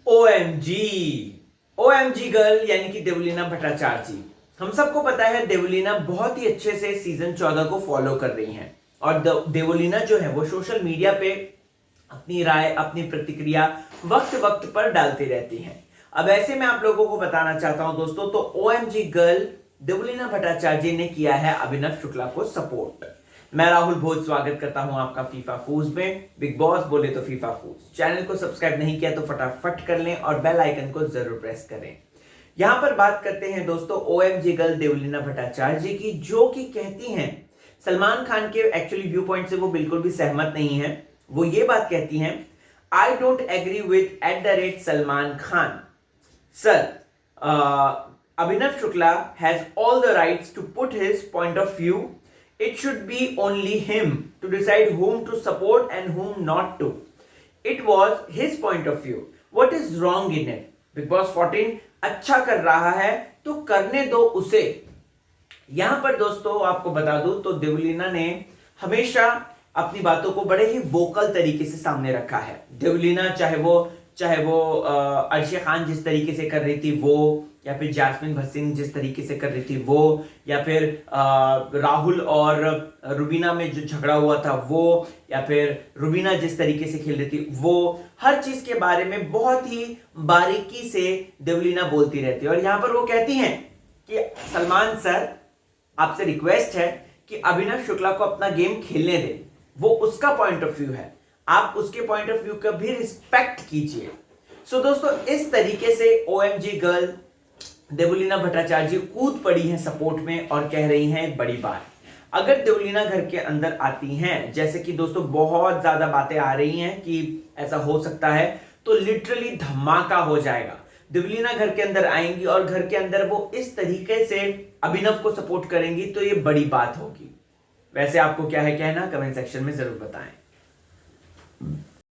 OMG OMG girl यानी कि देवलीना भट्टाचार्य जी। हम सबको पता है देवलीना बहुत ही अच्छे से सीजन 14 को फॉलो कर रही हैं और देवलीना जो है वो सोशल मीडिया पे अपनी राय अपनी प्रतिक्रिया वक्त वक्त पर डालती रहती हैं। अब ऐसे में आप लोगों को बताना चाहता हूं दोस्तों, तो OMG गर्ल देवलीना भट्टाचार्य जी ने किया है अभिनव शुक्ला को सपोर्ट। मैं राहुल भोज स्वागत करता हूं आपका फीफाफूज में। बिग बॉस बोले तो फीफाफूज। चैनल को सब्सक्राइब नहीं किया तो फटाफट कर लें और बेल आइकन को जरूर प्रेस करें। यहां पर बात करते हैं दोस्तों OMG गर्ल देवलीना भट्टाचार्य जी की, जो कि कहती हैं सलमान खान के एक्चुअली व्यू पॉइंट से वो बिल्कुल भी सहमत नहीं है। वो ये बात कहती हैं, I don't agree with @Salman Khan sir. Abhinav Shukla has all the rights to put his point of view. It should be only him to decide whom to support and whom not to. It was his point of view. What is wrong in it? Big Boss 14 अच्छा कर रहा है तो करने दो उसे। यहां पर दोस्तों आपको बता दूं तो देवलीना ने हमेशा अपनी बातों को बड़े ही वोकल तरीके से सामने रखा है। देवलीना चाहे वो अर्शिया खान जिस तरीके से कर रही थी वो, या फिर जैस्मिन भसीन जिस तरीके से कर रही थी वो, या फिर राहुल और रुबीना में जो झगड़ा हुआ था वो, या फिर रुबीना जिस तरीके से खेल रही थी वो, हर चीज के बारे में बहुत ही बारीकी से देवलीना बोलती रहती है। और यहां पर वो कहती हैं कि सलमान सर आपसे रिक्वेस्ट है कि अभिनव शुक्ला को अपना गेम खेलने दें, वो उसका पॉइंट ऑफ व्यू है, आप उसके पॉइंट ऑफ व्यू का भी रिस्पेक्ट कीजिए। सो दोस्तों इस तरीके से OMG गर्ल देवलीना भट्टाचार्य जी कूद पड़ी हैं सपोर्ट में और कह रही हैं एक बड़ी बात। अगर देवलीना घर के अंदर आती हैं, जैसे कि दोस्तों बहुत ज्यादा बातें आ रही हैं कि ऐसा हो सकता है, तो लिटरली धमाका हो जाएगा। देवलीना घर के अंदर आएंगी और घर के अंदर वो इस तरीके से अभिनव को सपोर्ट करेंगी तो ये बड़ी बात होगी। वैसे आपको क्या है कहना, कमेंट सेक्शन में जरूर बताएं।